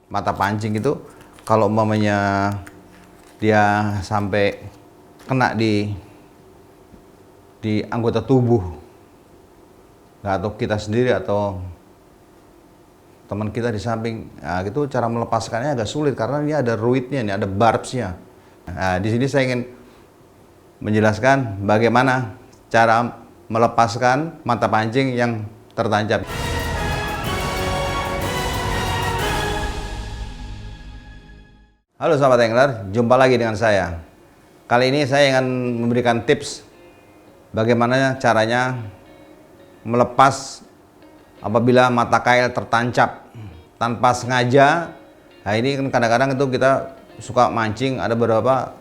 mata pancing itu kalau umpamanya dia sampai kena di anggota tubuh, nggak atau kita sendiri atau teman kita di samping, nah, itu cara melepaskannya agak sulit karena ini ada ruitnya, ini ada barbsnya. Nah, di sini saya ingin menjelaskan bagaimana cara melepaskan mata pancing yang tertancap. Halo sahabat angler, jumpa lagi dengan saya. Kali ini saya akan memberikan tips bagaimana caranya melepas apabila mata kail tertancap tanpa sengaja. Nah, ini kan kadang-kadang itu kita suka mancing, ada beberapa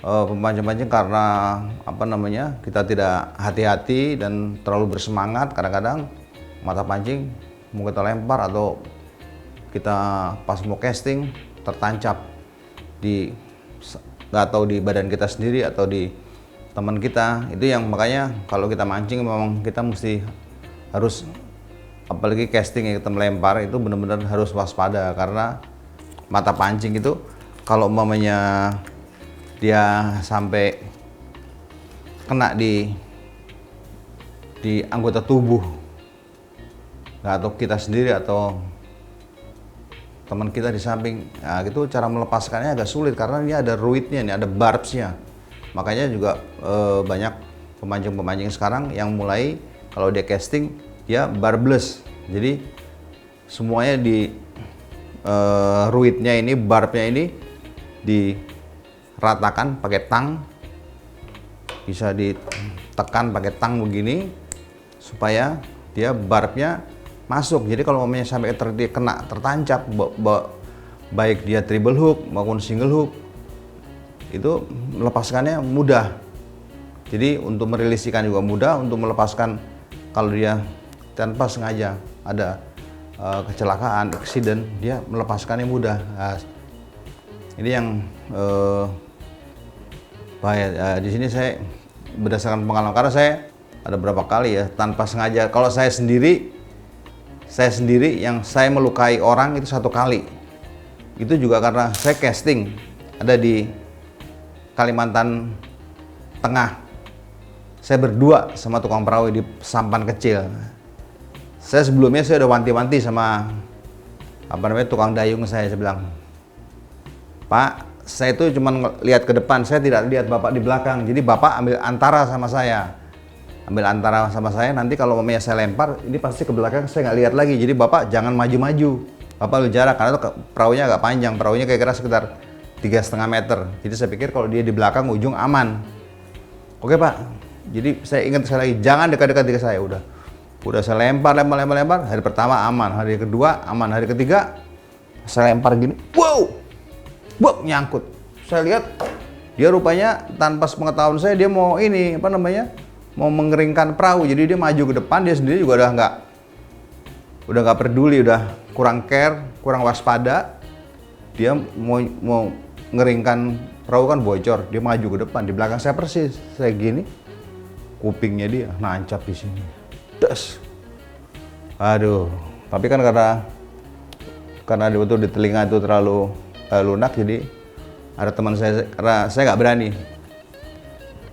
pemancing-pancing karena kita tidak hati-hati dan terlalu bersemangat, kadang-kadang mata pancing mau kita lempar atau kita pas mau casting tertancap nggak tahu di badan kita sendiri atau di teman kita. Itu yang makanya kalau kita mancing memang kita mesti harus, apalagi casting yang kita melempar itu benar-benar harus waspada, karena mata pancing itu kalau umpamanya dia sampai kena di anggota tubuh, nggak tahu kita sendiri atau teman kita di samping, nah, itu cara melepaskannya agak sulit karena ini ada ruitnya, ini ada barbsnya. Makanya juga banyak pemancing-pemancing sekarang yang mulai kalau dia casting dia barbless, jadi semuanya di ruitnya ini, barbnya ini diratakan pakai tang, bisa ditekan pakai tang begini supaya dia barbnya masuk. Jadi kalau umpamanya sampai dia kena tertancap, baik dia treble hook maupun single hook, itu melepaskannya mudah. Jadi untuk merilis ikan juga mudah, untuk melepaskan kalau dia tanpa sengaja ada kecelakaan, accident, dia melepaskannya mudah. Nah, ini yang bahaya. Di sini saya berdasarkan pengalaman, karena saya ada beberapa kali ya tanpa sengaja. Kalau saya sendiri yang saya melukai orang itu satu kali. Itu juga karena saya casting ada di Kalimantan Tengah. Saya berdua sama tukang perahu di sampan kecil. Saya sebelumnya udah wanti-wanti sama tukang dayung saya bilang, "Pak, saya itu cuma lihat ke depan, saya tidak lihat Bapak di belakang. Jadi Bapak ambil antara sama saya. Nanti kalau mamanya saya lempar, ini pasti ke belakang saya nggak lihat lagi. Jadi Bapak jangan maju-maju, Bapak ambil jarak, karena itu perahunya agak panjang, perahunya kira-kira sekitar 3,5 meter. Jadi saya pikir kalau dia di belakang ujung aman." "Oke Pak." Jadi saya ingat sekali lagi, jangan dekat-dekat ke saya. Udah saya lempar. Hari pertama aman, hari kedua aman, hari ketiga saya lempar gini, wow, nyangkut. Saya lihat dia rupanya tanpa sepengetahuan saya, dia mau mau mengeringkan perahu. Jadi dia maju ke depan, dia sendiri juga udah nggak peduli, udah kurang care, kurang waspada. Dia mau ngeringkan perahu kan bocor, dia maju ke depan, di belakang saya persis. Saya gini, kupingnya dia nancap di sini. Das. Aduh, tapi kan karena dia betul di telinga itu terlalu lunak, jadi ada teman saya, karena saya nggak berani.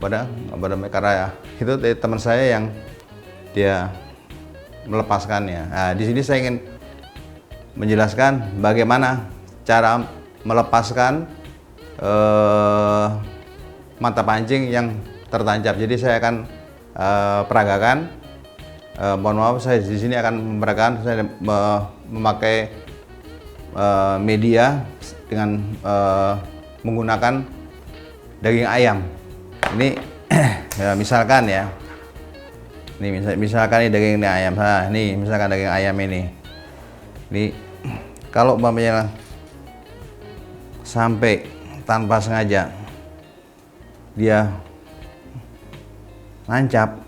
Karena itu teman saya yang dia melepaskannya. Nah, di sini saya ingin menjelaskan bagaimana cara melepaskan mata pancing yang tertancap. Jadi saya akan peragakan. Mohon maaf, saya di sini akan memperagakan. Saya memakai media dengan menggunakan daging ayam. Ini ya, misalkan ya, misalkan ini daging ayam. Nah, ini misalkan daging ayam ini. Ini kalau umpamanya sampai tanpa sengaja dia nancap,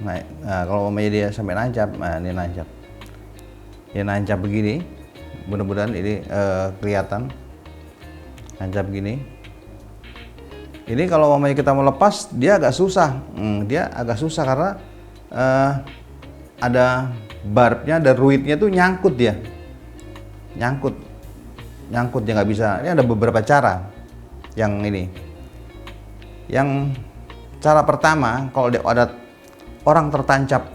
nah kalau umpamanya dia sampai nancap, nah ini nancap, dia nancap begini, mudah-mudahan ini kelihatan nancap begini. Ini kalau umpamanya kita mau lepas, dia agak susah. Dia agak susah karena ada barbnya, ada ruitnya tuh nyangkut dia. Nyangkut. nyangkut, dia nggak bisa. Ini ada beberapa cara. Yang ini, yang cara pertama, kalau ada orang tertancap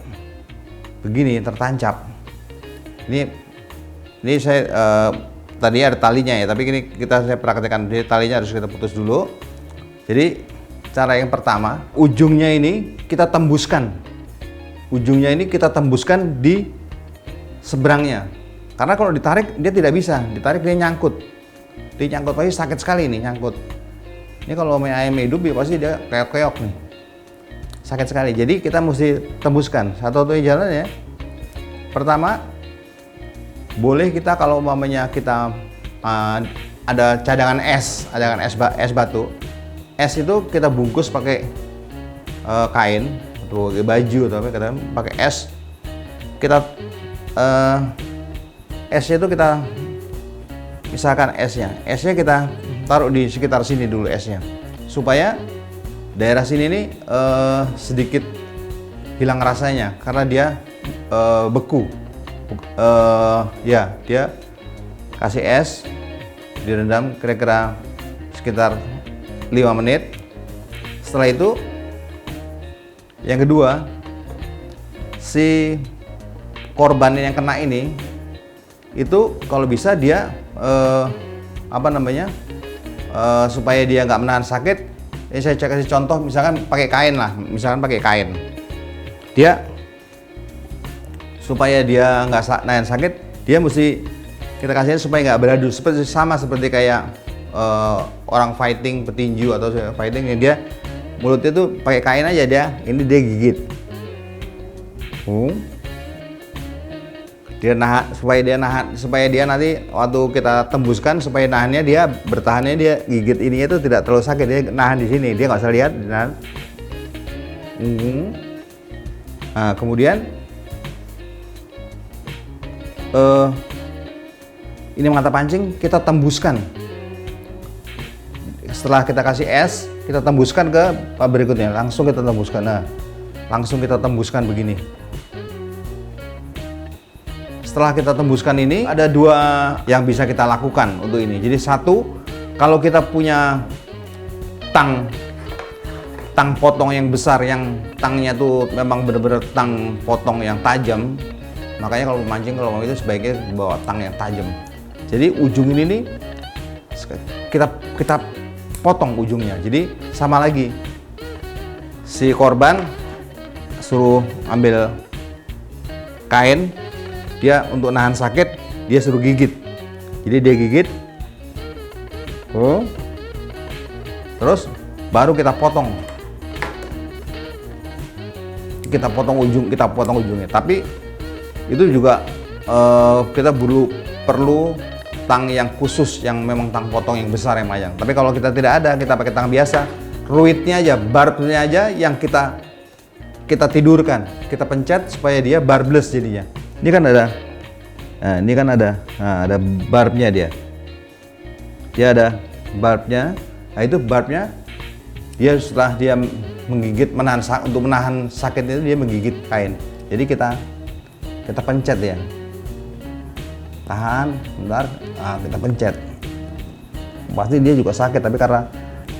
begini, tertancap. Ini saya tadi ada talinya ya, tapi ini saya praktekkan. Jadi talinya harus kita putus dulu. Jadi cara yang pertama, ujungnya ini kita tembuskan. Ujungnya ini kita tembuskan di seberangnya. Karena kalau ditarik dia tidak bisa, ditarik dia nyangkut. Dia nyangkut pasti sakit sekali ini nyangkut. Ini kalau main ayam hidup ya pasti dia keok-keok nih. Sakit sekali. Jadi kita mesti tembuskan. Satu-satunya jalan ya. Pertama, boleh kita kalau umpamanya kita ada cadangan es batu. Es itu kita bungkus pakai kain atau baju atau apa, kita pakai es. Kita esnya itu kita misalkan esnya kita taruh di sekitar sini dulu esnya, supaya daerah sini nih sedikit hilang rasanya karena dia beku. Ya, dia kasih es, direndam kira-kira sekitar 5 menit. Setelah itu yang kedua, si korban yang kena ini itu kalau bisa dia supaya dia nggak menahan sakit. Ini saya kasih contoh, misalkan pakai kain lah, dia supaya dia nggak nahan sakit, dia mesti kita kasihnya supaya nggak beradu, seperti kayak orang fighting, petinju atau fighting, dia mulutnya tuh pakai kain aja, dia gigit. Dia nahan, supaya dia nanti waktu kita tembuskan, supaya nahannya, dia bertahannya, dia gigit ininya itu tidak terlalu sakit, dia nahan di sini, dia nggak usah lihat, nahan. Nah, kemudian ini mata pancing kita tembuskan. Setelah kita kasih es, kita tembuskan ke berikutnya, langsung kita tembuskan. Nah, langsung kita tembuskan begini. Setelah kita tembuskan ini, ada 2 yang bisa kita lakukan untuk ini. Jadi satu, kalau kita punya tang potong yang besar, yang tangnya tuh memang benar-benar tang potong yang tajam, makanya kalau memancing kalau itu sebaiknya bawa tang yang tajam. Jadi ujung ini nih kita potong ujungnya. Jadi sama lagi, si korban suruh ambil kain, dia untuk nahan sakit dia suruh gigit. Jadi dia gigit, terus baru kita potong ujungnya. Tapi itu juga kita perlu tang yang khusus, yang memang tang potong yang besar, yang panjang. Tapi kalau kita tidak ada, kita pakai tang biasa, ruitnya aja, barbnya aja yang kita tidurkan, kita pencet supaya dia barbless jadinya. Ini kan ada, ada barbnya dia ada barbnya. Nah, itu barbnya dia setelah dia menggigit, untuk menahan sakit itu dia menggigit kain. Jadi kita pencet ya, tahan bentar, kita pencet. Pasti dia juga sakit, tapi karena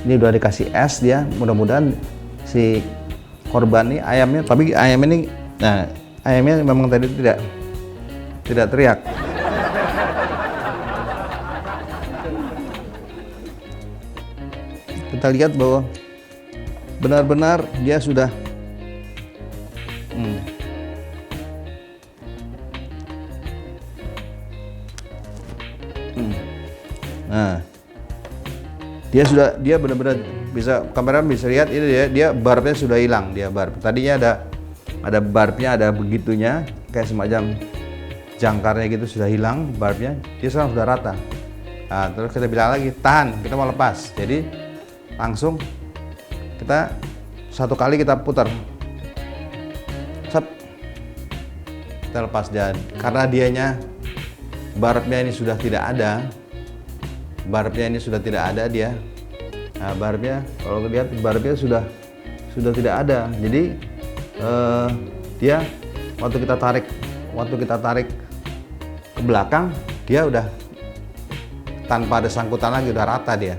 ini udah dikasih es, dia mudah-mudahan si korban ini ayamnya, tapi ayam ini, ayamnya memang tadi tidak teriak. Kita lihat bahwa benar-benar dia sudah Nah, dia benar-benar bisa, kamera bisa lihat ini dia barbnya sudah hilang. Dia barb tadinya ada barbnya, ada begitunya kayak semacam jangkarnya gitu, sudah hilang barbnya, dia sekarang sudah rata. Nah, terus kita bilang lagi tahan, kita mau lepas. Jadi langsung kita satu kali kita putar, kita lepas. Dan karena dianya barbnya ini sudah tidak ada, dia. Nah, barbnya kalau lihat barbnya sudah tidak ada. Jadi dia waktu kita tarik ke belakang, dia udah tanpa ada sangkutan lagi udah rata dia.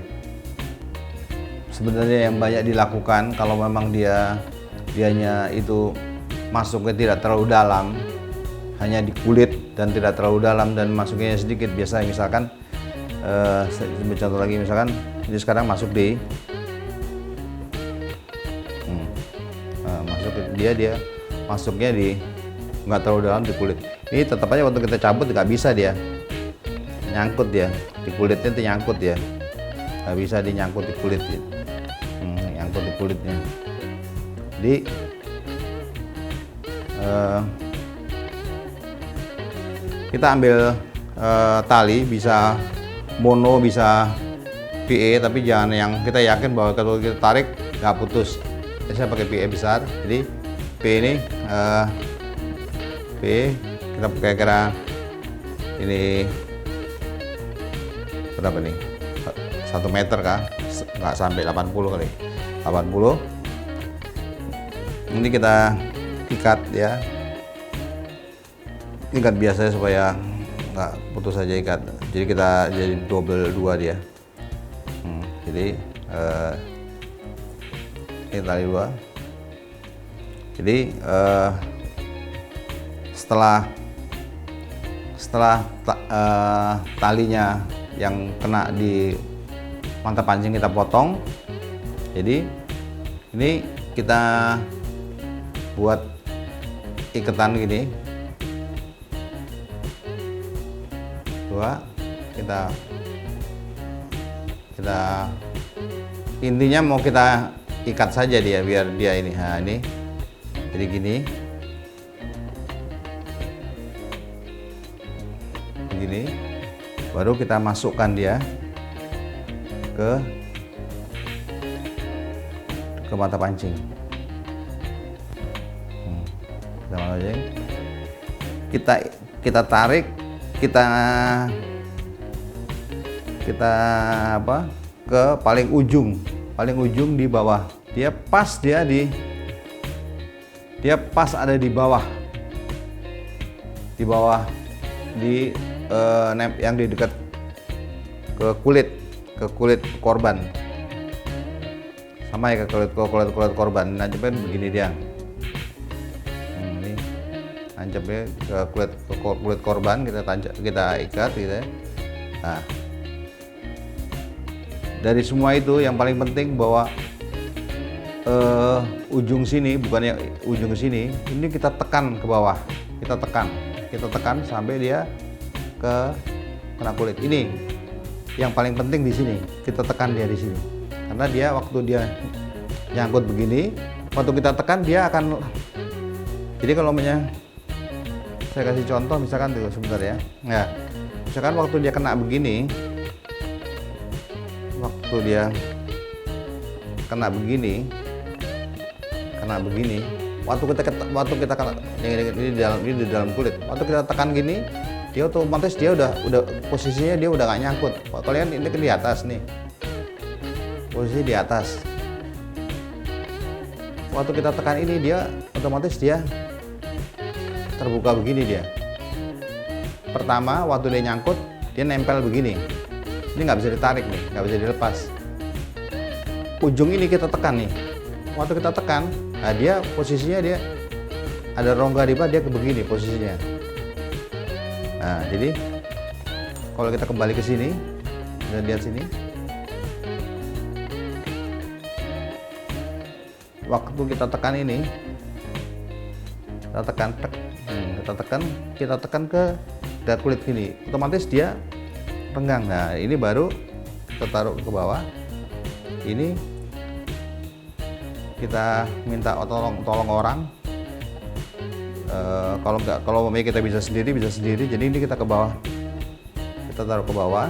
Sebenarnya yang banyak dilakukan kalau memang dianya itu masuknya tidak terlalu dalam, hanya di kulit dan tidak terlalu dalam dan masuknya sedikit. Biasa misalkan contoh lagi, misalkan ini sekarang masuk di dia masuknya di nggak terlalu dalam di kulit. Ini tetap aja waktu kita cabut nggak bisa dia nyangkut, dia di kulitnya itu nyangkut, ya nggak bisa dinyangkut di kulit gitu. Nyangkut di kulitnya. Jadi kita ambil tali, bisa mono bisa PE, tapi jangan yang kita yakin bahwa kalau kita tarik nggak putus. Saya pakai PE besar, jadi PE ini PE kita kira-kira ini berapa nih, 1 meter kah, nggak sampai 80 kali, 80. Ini kita ikat ya, ikat biasanya supaya nggak putus saja ikat. Jadi kita jadi double 2 dia. Jadi ini tali 2. Jadi setelah talinya yang kena di mantap pancing kita potong. Jadi ini kita buat iketan gini. Kita intinya mau kita ikat saja dia biar dia ini. Nah, ini jadi gini, baru kita masukkan dia ke mata pancing. Kita tarik, kita ke paling ujung di bawah. Dia pas ada di bawah yang di dekat ke kulit korban, sama ya ke kulit korban. Nancapnya begini dia. Ini nancapnya ke kulit korban, kita ikat gitu ya. Nah, dari semua itu yang paling penting bahwa ujung sini, bukannya ujung sini, ini kita tekan ke bawah, kita tekan sampai dia kena kulit. Ini yang paling penting di sini, kita tekan dia di sini, karena dia waktu dia nyangkut begini, waktu kita tekan dia akan. Jadi kalau saya kasih contoh, misalkan tuh sebentar ya. Nah, misalkan waktu dia kena begini, waktu kita kena ini di dalam kulit, waktu kita tekan gini, dia otomatis dia udah posisinya dia udah nggak nyangkut. Kalian ini di atas nih, posisi di atas. Waktu kita tekan ini, dia otomatis dia terbuka begini dia. Pertama waktu dia nyangkut, dia nempel begini. Ini nggak bisa ditarik nih, nggak bisa dilepas. Ujung ini kita tekan nih. Waktu kita tekan, nah dia posisinya dia ada rongga di bawah, dia begini posisinya. Nah, jadi kalau kita kembali ke sini, dan lihat sini, waktu kita tekan ini, kita tekan ke kulit gini, otomatis dia renggang. Nah, ini baru kita taruh ke bawah. Ini kita minta tolong orang. Kalau kita bisa sendiri. Jadi ini kita ke bawah, kita taruh ke bawah,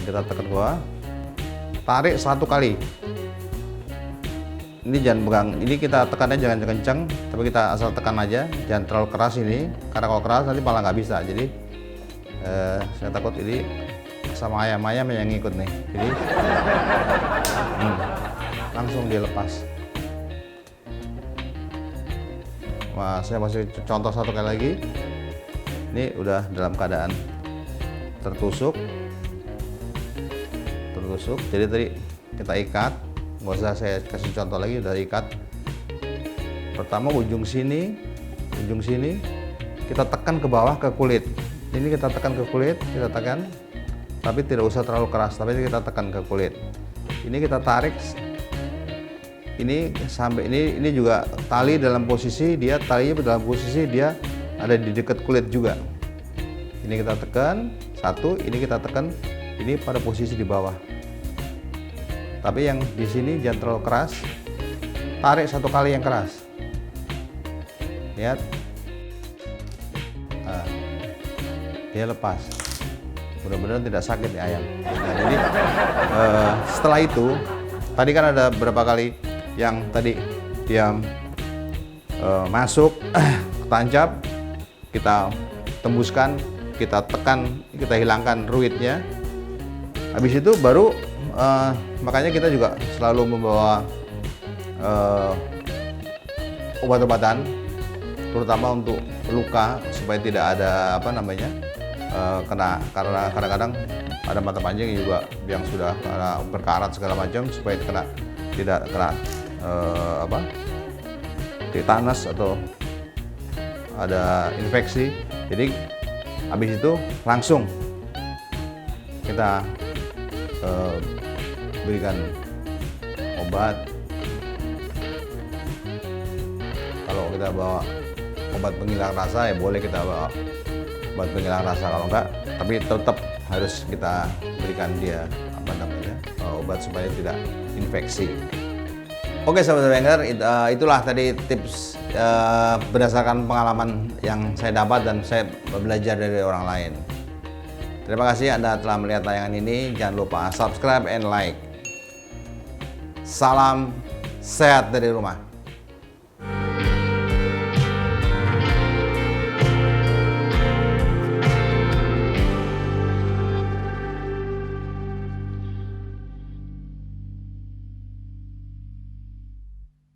kita tekan ke bawah, tarik 1 kali. Ini jangan pegang, ini kita tekannya jangan kencang, tapi kita asal tekan aja, jangan terlalu keras ini, karena kalau keras nanti malah nggak bisa. Jadi saya takut ini sama ayam yang ngikut nih, jadi langsung dilepas. Wah, saya masih contoh 1 kali lagi. Ini udah dalam keadaan tertusuk. Jadi tadi kita ikat, nggak usah saya kasih contoh lagi, udah ikat. Pertama ujung sini kita tekan ke bawah ke kulit. Ini kita tekan ke kulit, kita tekan, tapi tidak usah terlalu keras, tapi kita tekan ke kulit. Ini kita tarik, ini sampai ini juga tali dalam posisi dia, talinya dalam posisi dia ada di dekat kulit juga. Ini kita tekan satu, ini kita tekan, ini pada posisi di bawah. Tapi yang di sini jangan terlalu keras, tarik satu kali yang keras. Lihat, nah, dia lepas, benar-benar tidak sakit di ayam. Nah, jadi setelah itu, tadi kan ada beberapa kali yang tadi dia masuk, tancap, kita tembuskan, kita tekan, kita hilangkan ruitnya. Habis itu baru makanya kita juga selalu membawa obat-obatan, terutama untuk luka supaya tidak ada karena kadang-kadang ada mata pancing juga yang sudah berkarat segala macam, supaya tidak kena tetanus atau ada infeksi. Jadi habis itu langsung kita berikan obat. Kalau kita bawa obat penghilang rasa ya boleh kita bawa obat penghilang rasa, kalau enggak tapi tetap harus kita berikan dia obat supaya tidak infeksi. Oke sahabat Wenger, itulah tadi tips berdasarkan pengalaman yang saya dapat dan saya belajar dari orang lain. Terima kasih Anda telah melihat tayangan ini. Jangan lupa subscribe and like. Salam sehat dari rumah.